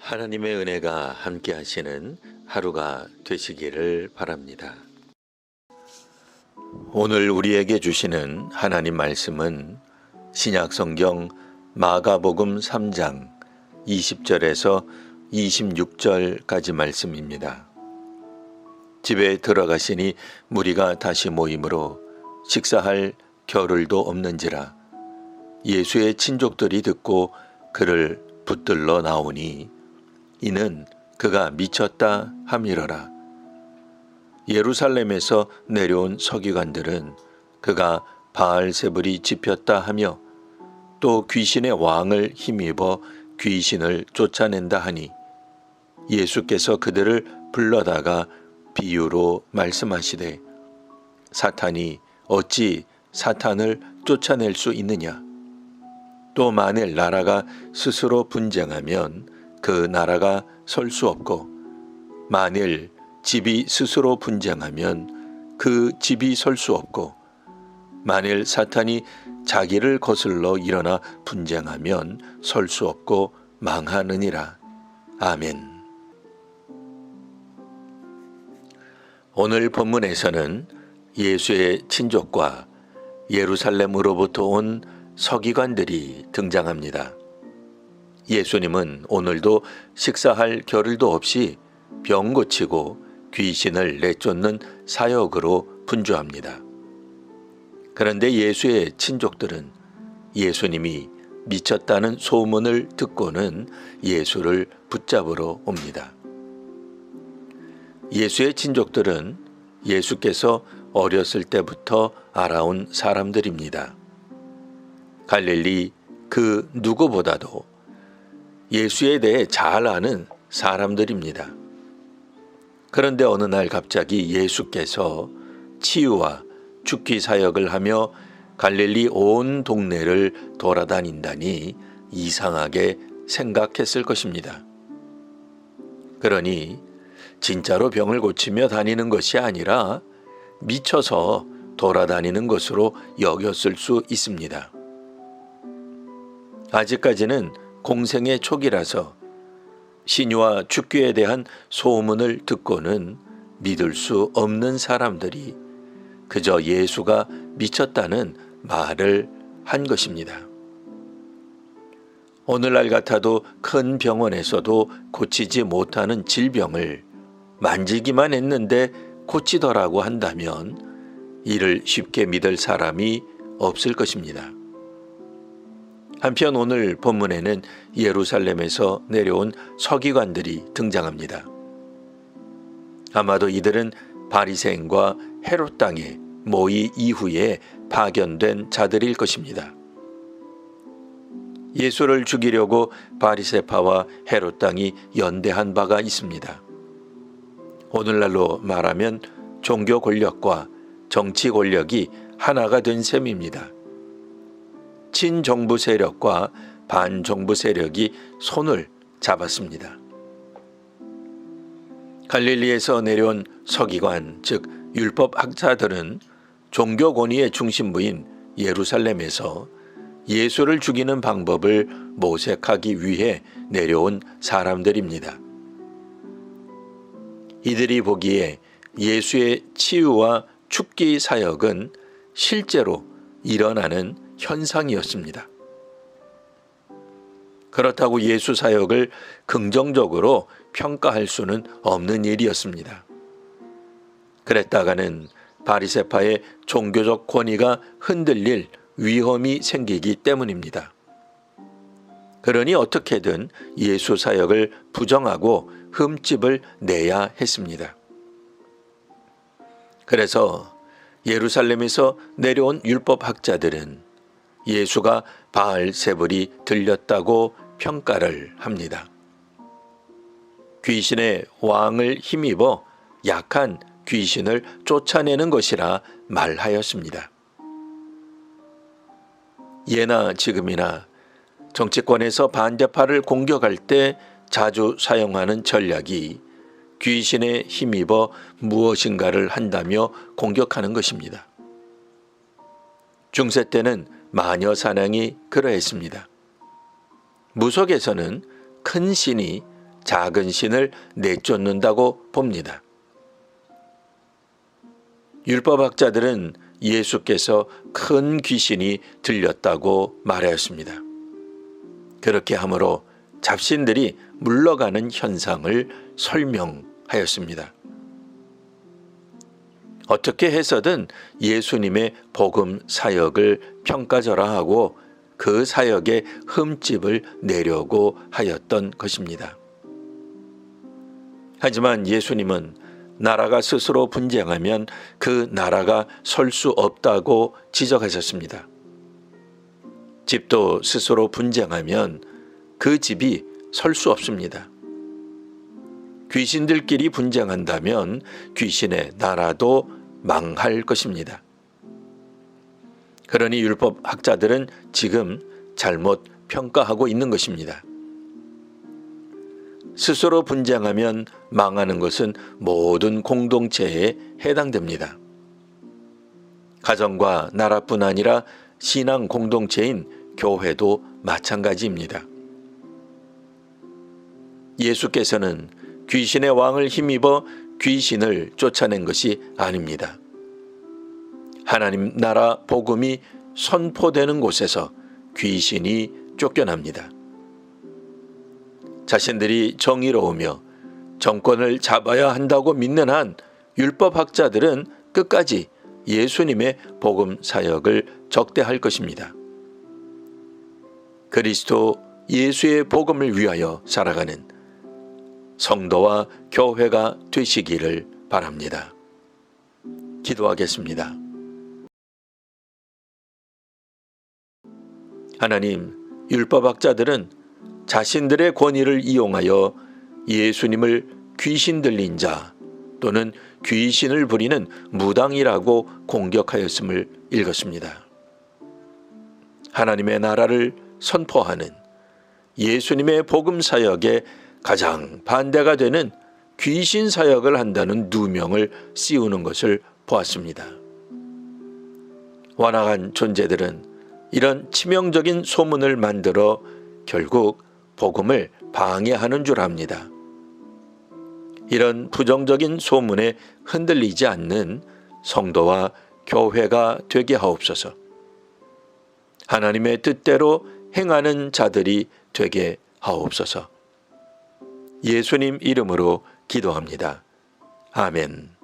하나님의 은혜가 함께 하시는 하루가 되시기를 바랍니다. 오늘 우리에게 주시는 하나님 말씀은 신약성경 마가복음 3장 20절에서 26절까지 말씀입니다. 집에 들어가시니 무리가 다시 모이므로 식사할 겨를도 없는지라 예수의 친족들이 듣고 그를 붙들러 나오니 이는 그가 미쳤다 함이러라. 예루살렘에서 내려온 서기관들은 그가 바알세불이 집혔다 하며 또 귀신의 왕을 힘입어 귀신을 쫓아낸다 하니 예수께서 그들을 불러다가 비유로 말씀하시되 사탄이 어찌 사탄을 쫓아낼 수 있느냐. 또 만일 나라가 스스로 분쟁하면 그 나라가 설 수 없고 만일 집이 스스로 분쟁하면 그 집이 설 수 없고 만일 사탄이 자기를 거슬러 일어나 분쟁하면 설 수 없고 망하느니라. 아멘. 오늘 본문에서는 예수의 친족과 예루살렘으로부터 온 서기관들이 등장합니다. 예수님은 오늘도 식사할 겨를도 없이 병 고치고 귀신을 내쫓는 사역으로 분주합니다. 그런데 예수의 친족들은 예수님이 미쳤다는 소문을 듣고는 예수를 붙잡으러 옵니다. 예수의 친족들은 예수께서 어렸을 때부터 알아온 사람들입니다. 갈릴리 그 누구보다도 예수에 대해 잘 아는 사람들입니다. 그런데 어느 날 갑자기 예수께서 치유와 죽기 사역을 하며 갈릴리 온 동네를 돌아다닌다니 이상하게 생각했을 것입니다. 그러니 진짜로 병을 고치며 다니는 것이 아니라 미쳐서 돌아다니는 것으로 여겼을 수 있습니다. 아직까지는 공생의 초기라서 신유와 죽기에 대한 소문을 듣고는 믿을 수 없는 사람들이 그저 예수가 미쳤다는 말을 한 것입니다. 오늘날 같아도 큰 병원에서도 고치지 못하는 질병을 만지기만 했는데 고치더라고 한다면 이를 쉽게 믿을 사람이 없을 것입니다. 한편 오늘 본문에는 예루살렘에서 내려온 서기관들이 등장합니다. 아마도 이들은 바리새인과 헤롯 땅의 모의 이후에 파견된 자들일 것입니다. 예수를 죽이려고 바리새파와 헤롯 땅이 연대한 바가 있습니다. 오늘날로 말하면 종교 권력과 정치 권력이 하나가 된 셈입니다. 친정부 세력과 반정부 세력이 손을 잡았습니다. 갈릴리에서 내려온 서기관, 즉 율법학자들은 종교 권위의 중심부인 예루살렘에서 예수를 죽이는 방법을 모색하기 위해 내려온 사람들입니다. 이들이 보기에 예수의 치유와 죽기 사역은 실제로 일어나는 현상이었습니다. 그렇다고 예수 사역을 긍정적으로 평가할 수는 없는 일이었습니다. 그랬다가는 바리새파의 종교적 권위가 흔들릴 위험이 생기기 때문입니다. 그러니 어떻게든 예수 사역을 부정하고 흠집을 내야 했습니다. 그래서 예루살렘에서 내려온 율법학자들은 예수가 바알세불이 들렸다고 평가를 합니다. 귀신의 왕을 힘입어 약한 귀신을 쫓아내는 것이라 말하였습니다. 예나 지금이나 정치권에서 반대파를 공격할 때 자주 사용하는 전략이 귀신에 힘입어 무엇인가를 한다며 공격하는 것입니다. 중세 때는 마녀 사냥이 그러했습니다. 무속에서는 큰 신이 작은 신을 내쫓는다고 봅니다. 율법학자들은 예수께서 큰 귀신이 들렸다고 말하였습니다. 그렇게 함으로 잡신들이 물러가는 현상을 설명하였습니다. 어떻게 해서든 예수님의 복음 사역을 평가절하하고 그 사역의 흠집을 내려고 하였던 것입니다. 하지만 예수님은 나라가 스스로 분쟁하면 그 나라가 설 수 없다고 지적하셨습니다. 집도 스스로 분쟁하면 그 집이 설 수 없습니다. 귀신들끼리 분쟁한다면 귀신의 나라도 망할 것입니다. 그러니 율법학자들은 지금 잘못 평가하고 있는 것입니다. 스스로 분쟁하면 망하는 것은 모든 공동체에 해당됩니다. 가정과 나라뿐 아니라 신앙 공동체인 교회도 마찬가지입니다. 예수께서는 귀신의 왕을 힘입어 귀신을 쫓아낸 것이 아닙니다. 하나님 나라 복음이 선포되는 곳에서 귀신이 쫓겨납니다. 자신들이 정의로우며 정권을 잡아야 한다고 믿는 한 율법학자들은 끝까지 예수님의 복음 사역을 적대할 것입니다. 그리스도 예수의 복음을 위하여 살아가는 성도와 교회가 되시기를 바랍니다. 기도하겠습니다. 하나님, 율법학자들은 자신들의 권위를 이용하여 예수님을 귀신 들린 자 또는 귀신을 부리는 무당이라고 공격하였음을 읽었습니다. 하나님의 나라를 선포하는 예수님의 복음 사역에 가장 반대가 되는 귀신 사역을 한다는 누명을 씌우는 것을 보았습니다. 완악한 존재들은 이런 치명적인 소문을 만들어 결국 복음을 방해하는 줄 압니다. 이런 부정적인 소문에 흔들리지 않는 성도와 교회가 되게 하옵소서. 하나님의 뜻대로 행하는 자들이 되게 하옵소서. 예수님 이름으로 기도합니다. 아멘.